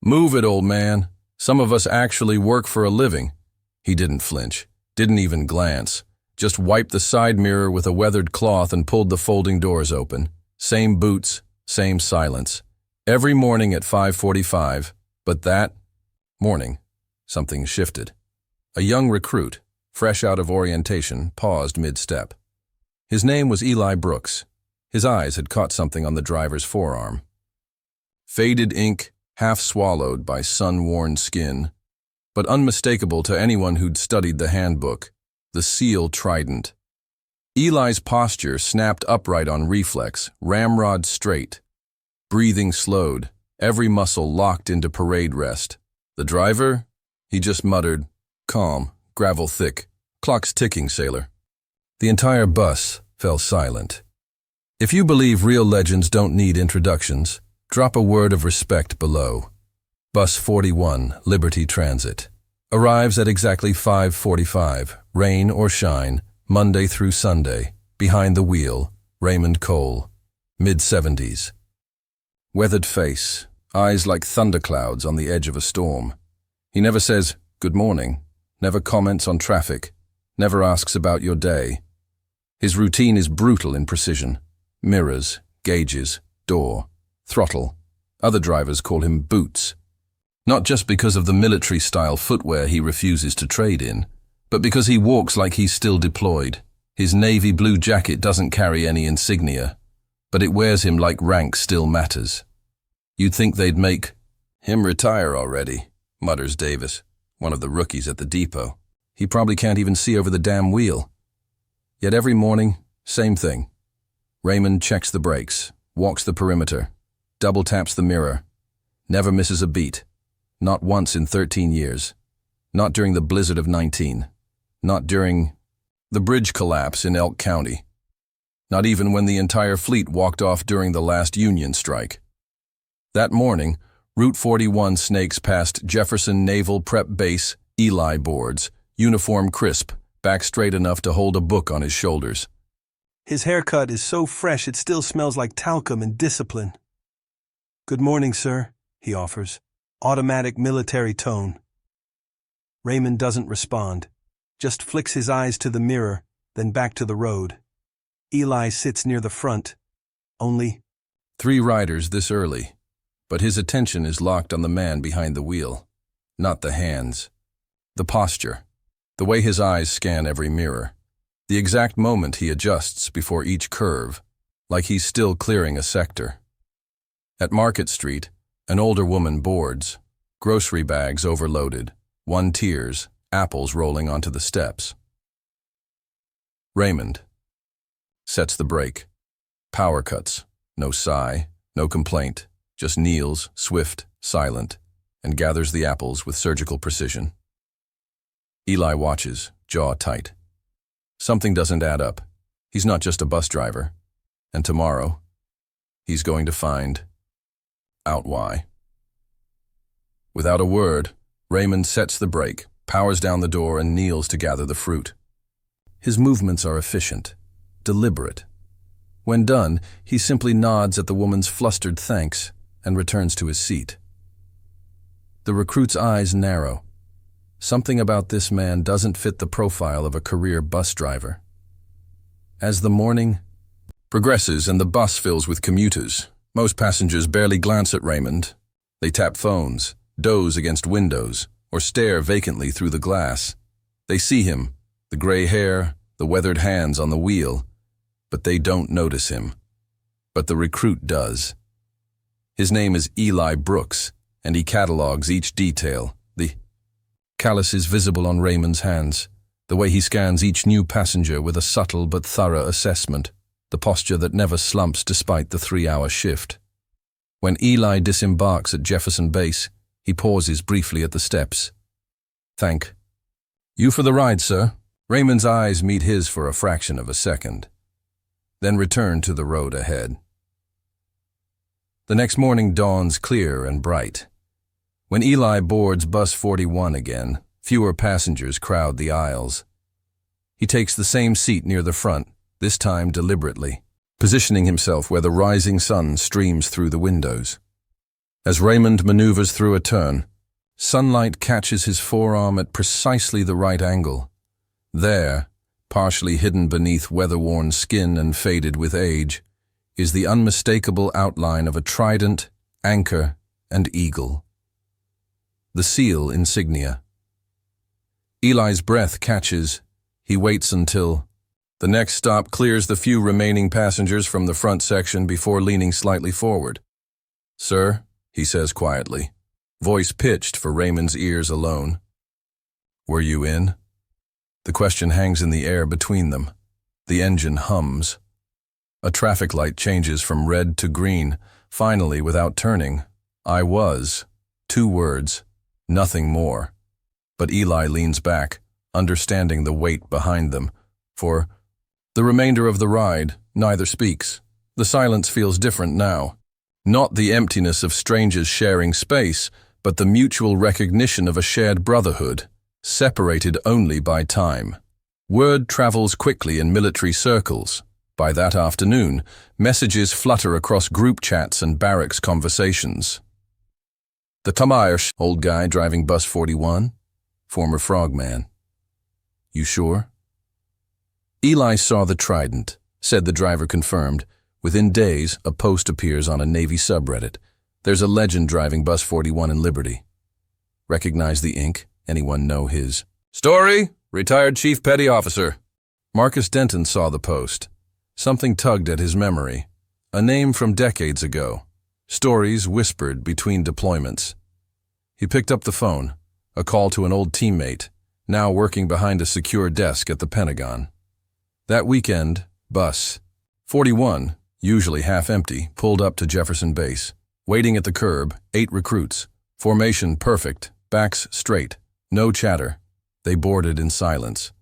Move it, old man. Some of us actually work for a living. He didn't flinch, didn't even glance, just wiped the side mirror with a weathered cloth and pulled the folding doors open. Same boots, same silence. Every morning at 5:45, but that morning, something shifted. A young recruit, fresh out of orientation, paused mid-step. His name was Eli Brooks. His eyes had caught something on the driver's forearm. Faded ink, half swallowed by sun-worn skin, but unmistakable to anyone who'd studied the handbook, the seal Trident. Eli's posture snapped upright on reflex, ramrod straight. Breathing slowed, every muscle locked into parade rest. The driver? He just muttered, calm, gravel thick, clock's ticking, sailor. The entire bus fell silent. If you believe real legends don't need introductions, drop a word of respect below. Bus 41, Liberty Transit, arrives at exactly 5:45, rain or shine, Monday through Sunday. Behind the wheel, Raymond Cole, mid-70s. Weathered face, eyes like thunderclouds on the edge of a storm. He never says, good morning, never comments on traffic, never asks about your day. His routine is brutal in precision. Mirrors, gauges, door, throttle. Other drivers call him Boots. Not just because of the military-style footwear he refuses to trade in, but because he walks like he's still deployed. His navy blue jacket doesn't carry any insignia, but it wears him like rank still matters. You'd think they'd make him retire already, mutters Davis, one of the rookies at the depot. He probably can't even see over the damn wheel. Yet every morning, same thing. Raymond checks the brakes, walks the perimeter, double taps the mirror, never misses a beat. Not once in 13 years. Not during the blizzard of 19. Not during the bridge collapse in Elk County. Not even when the entire fleet walked off during the last union strike. That morning, Route 41 snakes past Jefferson Naval Prep Base, Eli boards, uniform crisp, back straight enough to hold a book on his shoulders. His haircut is so fresh it still smells like talcum and discipline. Good morning, sir, he offers. Automatic military tone. Raymond doesn't respond, just flicks his eyes to the mirror, then back to the road. Eli sits near the front. Only 3 riders this early, but his attention is locked on the man behind the wheel. Not the hands. The posture. The way his eyes scan every mirror. The exact moment he adjusts before each curve, like he's still clearing a sector. At Market Street, an older woman boards, grocery bags overloaded, one tears, apples rolling onto the steps. Raymond sets the brake. Power cuts. No sigh, no complaint, just kneels, swift, silent, and gathers the apples with surgical precision. Eli watches, jaw tight. Something doesn't add up. He's not just a bus driver. And tomorrow, he's going to find out why. Without a word, Raymond sets the brake, powers down the door, and kneels to gather the fruit. His movements are efficient, deliberate. When done, he simply nods at the woman's flustered thanks and returns to his seat. The recruit's eyes narrow. Something about this man doesn't fit the profile of a career bus driver. As the morning progresses and the bus fills with commuters, most passengers barely glance at Raymond. They tap phones, doze against windows, or stare vacantly through the glass. They see him, the gray hair, the weathered hands on the wheel, but they don't notice him. But the recruit does. His name is Eli Brooks, and he catalogs each detail. The callus is visible on Raymond's hands, the way he scans each new passenger with a subtle but thorough assessment, the posture that never slumps despite the 3-hour shift. When Eli disembarks at Jefferson Base, he pauses briefly at the steps. Thank you for the ride, sir. Raymond's eyes meet his for a fraction of a second, then return to the road ahead. The next morning dawns clear and bright. When Eli boards bus 41 again, fewer passengers crowd the aisles. He takes the same seat near the front, this time deliberately, positioning himself where the rising sun streams through the windows. As Raymond maneuvers through a turn, sunlight catches his forearm at precisely the right angle. There, partially hidden beneath weather-worn skin and faded with age, is the unmistakable outline of a trident, anchor, and eagle. The seal insignia. Eli's breath catches. He waits until the next stop clears the few remaining passengers from the front section before leaning slightly forward. "Sir," he says quietly, voice pitched for Raymond's ears alone. "Were you in?" The question hangs in the air between them. The engine hums. A traffic light changes from red to green. Finally, without turning, "I was." 2 words, nothing more. But Eli leans back, understanding the weight behind them. For the remainder of the ride, neither speaks. The silence feels different now. Not the emptiness of strangers sharing space, but the mutual recognition of a shared brotherhood, separated only by time. Word travels quickly in military circles. By that afternoon, messages flutter across group chats and barracks conversations. "The Tamayr, old guy driving bus 41, former frogman. You sure?" "Eli saw the Trident," said the driver, confirmed. Within days, a post appears on a Navy subreddit. "There's a legend driving bus 41 in Liberty." Recognize the ink? Anyone know his story? Retired Chief Petty Officer. Marcus Denton saw the post. Something tugged at his memory. A name from decades ago. Stories whispered between deployments. He picked up the phone. A call to an old teammate, now working behind a secure desk at the Pentagon. That weekend, bus 41, usually half empty, pulled up to Jefferson Base. Waiting at the curb, 8 recruits. Formation perfect, backs straight, no chatter. They boarded in silence.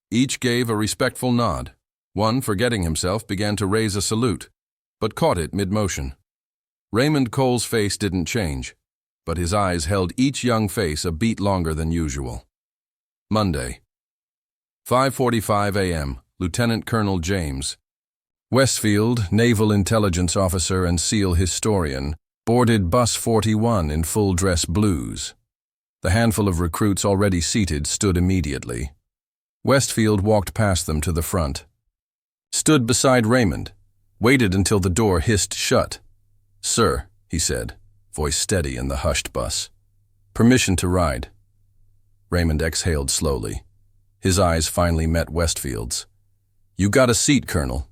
Each gave a respectful nod. One, forgetting himself, began to raise a salute, but caught it mid-motion. Raymond Cole's face didn't change, but his eyes held each young face a beat longer than usual. Monday, 5:45 a.m., Lieutenant Colonel James Westfield, Naval Intelligence Officer and SEAL historian, boarded Bus 41 in full-dress blues. The handful of recruits already seated stood immediately. Westfield walked past them to the front. Stood beside Raymond, waited until the door hissed shut. "Sir," he said, voice steady in the hushed bus. "Permission to ride." Raymond exhaled slowly. His eyes finally met Westfield's. "You got a seat, Colonel."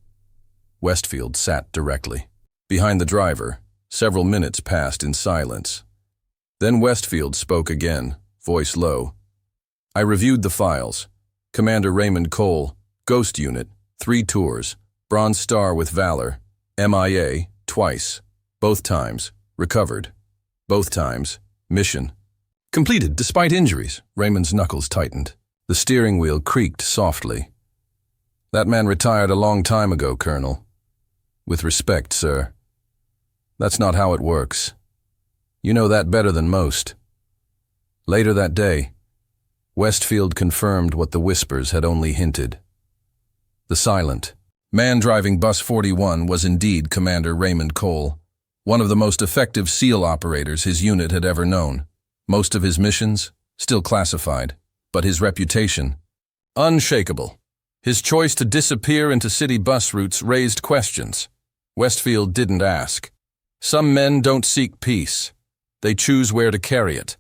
Westfield sat directly. Behind the driver, several minutes passed in silence. Then Westfield spoke again, voice low. "I reviewed the files. Commander Raymond Cole, Ghost Unit, 3 tours, Bronze Star with Valor, MIA, twice, both times, recovered, both times, mission. Completed despite injuries." Raymond's knuckles tightened. The steering wheel creaked softly. "That man retired a long time ago, Colonel." "With respect, sir. That's not how it works. You know that better than most." Later that day, Westfield confirmed what the whispers had only hinted. The silent man driving Bus 41 was indeed Commander Raymond Cole, one of the most effective SEAL operators his unit had ever known. Most of his missions, still classified, but his reputation, unshakable. His choice to disappear into city bus routes raised questions. Westfield didn't ask. Some men don't seek peace. They choose where to carry it.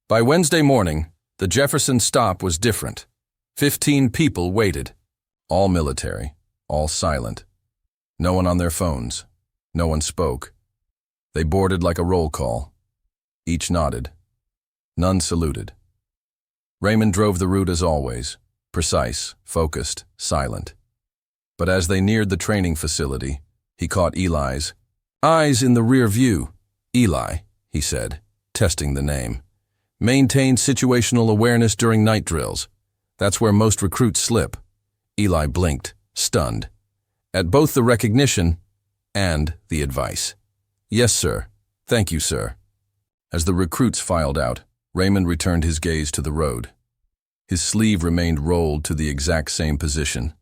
By Wednesday morning, the Jefferson stop was different. 15 people waited. All military, all silent. No one on their phones. No one spoke. They boarded like a roll call. Each nodded. None saluted. Raymond drove the route as always, precise, focused, silent. But as they neared the training facility, he caught Eli's eyes in the rear view. "Eli," he said, testing the name. "Maintained situational awareness during night drills. That's where most recruits slip." Eli blinked, stunned, at both the recognition and the advice. "Yes, sir. Thank you, sir." As the recruits filed out, Raymond returned his gaze to the road. His sleeve remained rolled to the exact same position,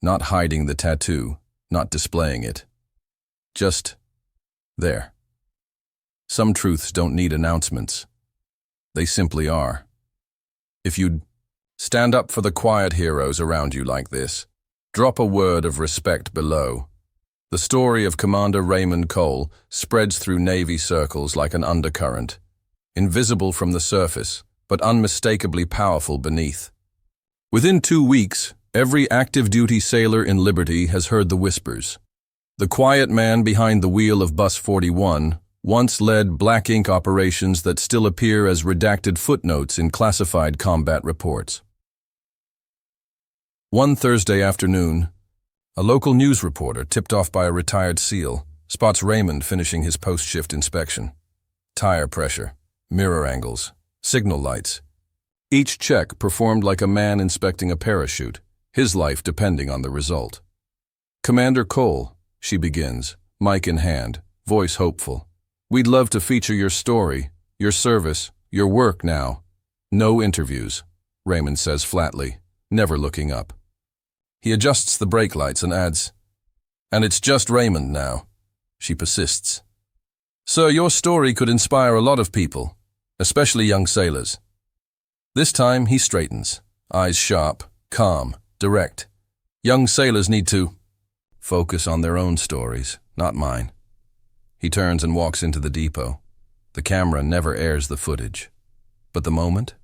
not hiding the tattoo, not displaying it. Just there. Some truths don't need announcements. They simply are. If you'd stand up for the quiet heroes around you like this, drop a word of respect below. The story of Commander Raymond Cole spreads through Navy circles like an undercurrent, invisible from the surface, but unmistakably powerful beneath. Within 2 weeks, every active-duty sailor in Liberty has heard the whispers. The quiet man behind the wheel of Bus 41 once led black ink operations that still appear as redacted footnotes in classified combat reports. One Thursday afternoon, a local news reporter, tipped off by a retired SEAL, spots Raymond finishing his post-shift inspection. Tire pressure, mirror angles, signal lights. Each check performed like a man inspecting a parachute, his life depending on the result. "Commander Cole," she begins, mic in hand, voice hopeful. "We'd love to feature your story, your service, your work now." "No interviews," Raymond says flatly, never looking up. He adjusts the brake lights and adds, "And it's just Raymond now." She persists. "Sir, your story could inspire a lot of people, especially young sailors." This time he straightens, eyes sharp, calm, direct. "Young sailors need to focus on their own stories, not mine." He turns and walks into the depot. The camera never airs the footage. But the moment?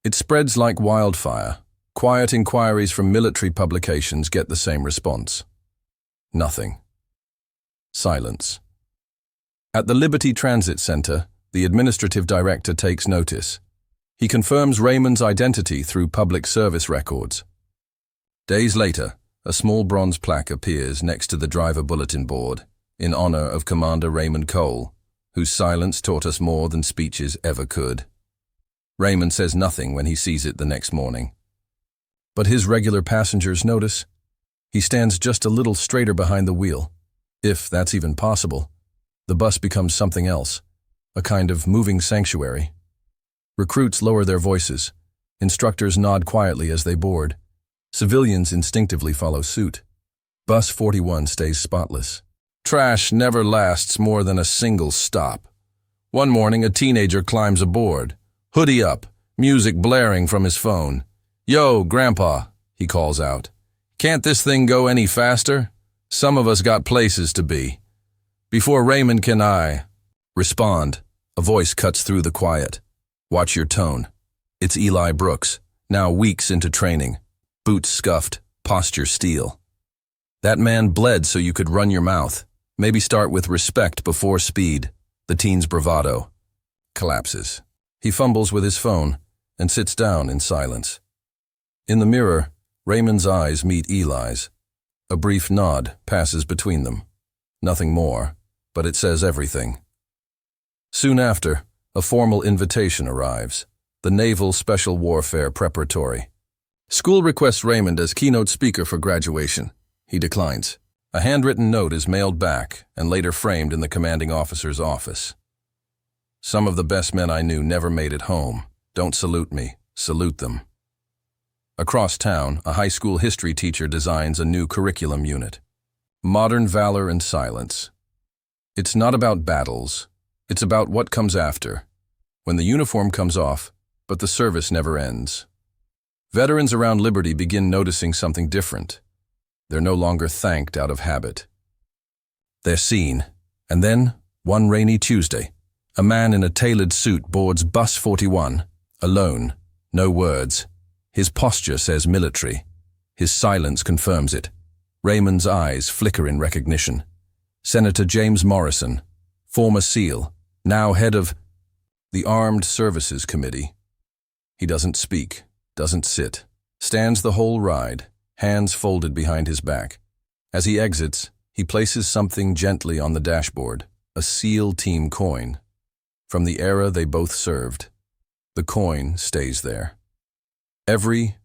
It spreads like wildfire. Quiet inquiries from military publications get the same response. Nothing. Silence. At the Liberty Transit Center, the administrative director takes notice. He confirms Raymond's identity through public service records. Days later, a small bronze plaque appears next to the driver bulletin board in honor of Commander Raymond Cole, whose silence taught us more than speeches ever could. Raymond says nothing when he sees it the next morning. But his regular passengers notice. He stands just a little straighter behind the wheel. If that's even possible, the bus becomes something else, a kind of moving sanctuary. Recruits lower their voices. Instructors nod quietly as they board. Civilians instinctively follow suit. Bus 41 stays spotless. Trash never lasts more than a single stop. One morning, a teenager climbs aboard, hoodie up, music blaring from his phone. "Yo, Grandpa," he calls out. "Can't this thing go any faster? Some of us got places to be." Before Raymond can respond, a voice cuts through the quiet. "Watch your tone." It's Eli Brooks, now weeks into training. Boots scuffed, posture steel. "That man bled so you could run your mouth. Maybe start with respect before speed." The teen's bravado collapses. He fumbles with his phone and sits down in silence. In the mirror, Raymond's eyes meet Eli's. A brief nod passes between them. Nothing more, but it says everything. Soon after, a formal invitation arrives. The Naval Special Warfare Preparatory. School requests Raymond as keynote speaker for graduation. He declines. A handwritten note is mailed back and later framed in the commanding officer's office. "Some of the best men I knew never made it home. Don't salute me, salute them." Across town, a high school history teacher designs a new curriculum unit. Modern valor and silence. It's not about battles. It's about what comes after. When the uniform comes off, but the service never ends. Veterans around Liberty begin noticing something different. They're no longer thanked out of habit. They're seen. And then, one rainy Tuesday, a man in a tailored suit boards Bus 41, alone, no words. His posture says military. His silence confirms it. Raymond's eyes flicker in recognition. Senator James Morrison, former SEAL, now head of the Armed Services Committee. He doesn't speak, doesn't sit, stands the whole ride, hands folded behind his back. As he exits, he places something gently on the dashboard, a SEAL team coin. From the era they both served. The coin stays there. Every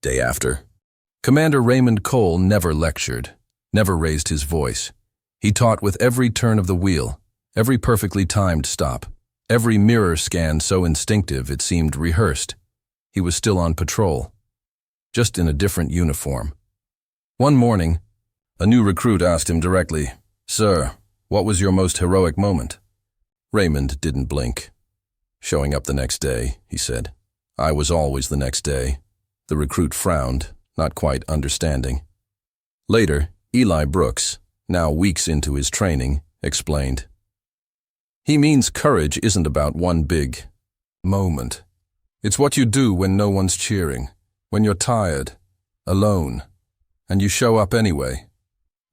day after, Commander Raymond Cole never lectured, never raised his voice. He taught with every turn of the wheel, every perfectly timed stop, every mirror scan so instinctive it seemed rehearsed. He was still on patrol, just in a different uniform. One morning, a new recruit asked him directly, "Sir, what was your most heroic moment?" Raymond didn't blink. "Showing up the next day," he said. "I was always the next day." The recruit frowned, not quite understanding. Later, Eli Brooks, now weeks into his training, explained. "He means courage isn't about one big moment. It's what you do when no one's cheering, when you're tired, alone, and you show up anyway."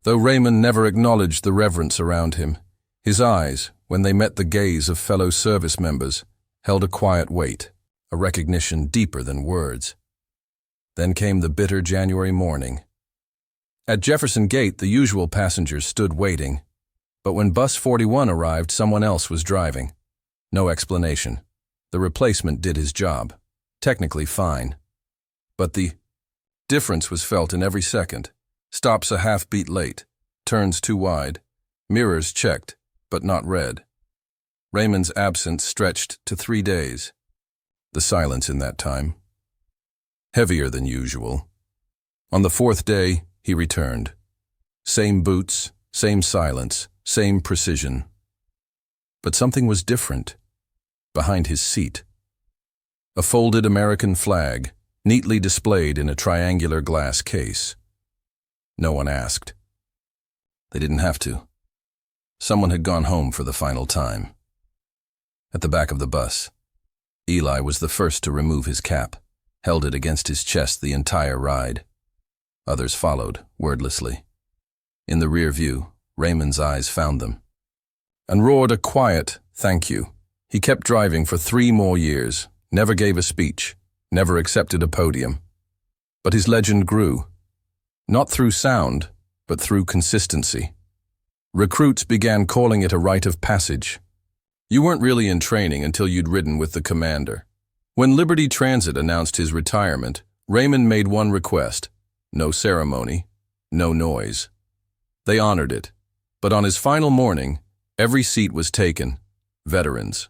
Though Raymond never acknowledged the reverence around him, his eyes, when they met the gaze of fellow service members, held a quiet weight, a recognition deeper than words. Then came the bitter January morning. At Jefferson Gate, the usual passengers stood waiting, but when Bus 41 arrived, someone else was driving. No explanation. The replacement did his job. Technically fine. But the difference was felt in every second. Stops a half beat late, turns too wide, mirrors checked, but not read. Raymond's absence stretched to 3 days. The silence in that time, heavier than usual. On the 4th day, he returned. Same boots, same silence, same precision. But something was different. Behind his seat, a folded American flag, neatly displayed in a triangular glass case. No one asked. They didn't have to. Someone had gone home for the final time. At the back of the bus, Eli was the first to remove his cap, held it against his chest the entire ride. Others followed, wordlessly. In the rear view, Raymond's eyes found them, and roared a quiet thank you. He kept driving for 3 more years, never gave a speech, never accepted a podium. But his legend grew, not through sound, but through consistency. Recruits began calling it a rite of passage. You weren't really in training until you'd ridden with the commander. When Liberty Transit announced his retirement, Raymond made one request: no ceremony, no noise. They honored it, but on his final morning, every seat was taken. Veterans.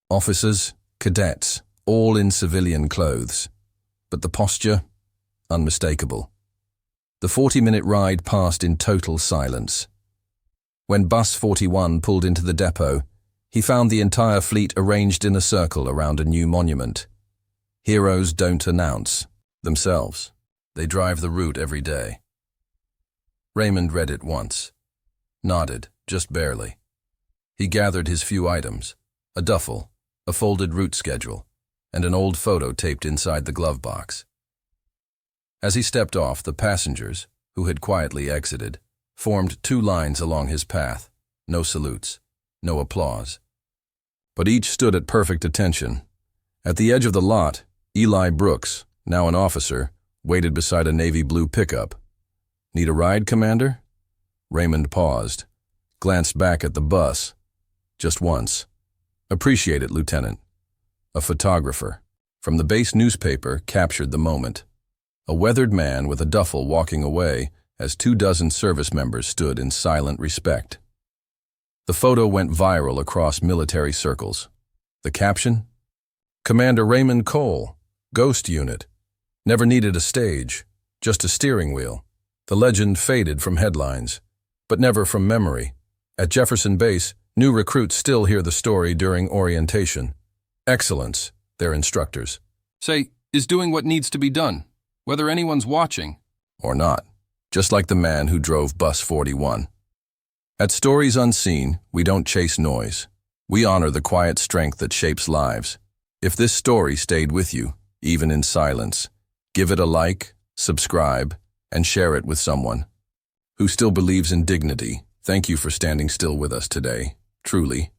Officers, cadets, all in civilian clothes. But the posture, unmistakable. The 40-minute ride passed in total silence. When Bus 41 pulled into the depot, he found the entire fleet arranged in a circle around a new monument. Heroes don't announce themselves. They drive the route every day. Raymond read it once. Nodded, just barely. He gathered his few items: a duffel, a folded route schedule, and an old photo taped inside the glove box. As he stepped off, the passengers, who had quietly exited, formed 2 lines along his path. No salutes, no applause. But each stood at perfect attention. At the edge of the lot, Eli Brooks, now an officer, waited beside a navy blue pickup. "Need a ride, Commander?" Raymond paused, glanced back at the bus. Just once. "Appreciate it, Lieutenant." A photographer from the base newspaper captured the moment. A weathered man with a duffel walking away as 24 service members stood in silent respect. The photo went viral across military circles. The caption? "Commander Raymond Cole, Ghost Unit. Never needed a stage, just a steering wheel." The legend faded from headlines, but never from memory. At Jefferson Base, new recruits still hear the story during orientation. Excellence, their instructors say, is doing what needs to be done, whether anyone's watching or not, just like the man who drove Bus 41. At Stories Unseen, we don't chase noise. We honor the quiet strength that shapes lives. If this story stayed with you, even in silence, give it a like, subscribe, and share it with someone who still believes in dignity. Thank you for standing still with us today, truly.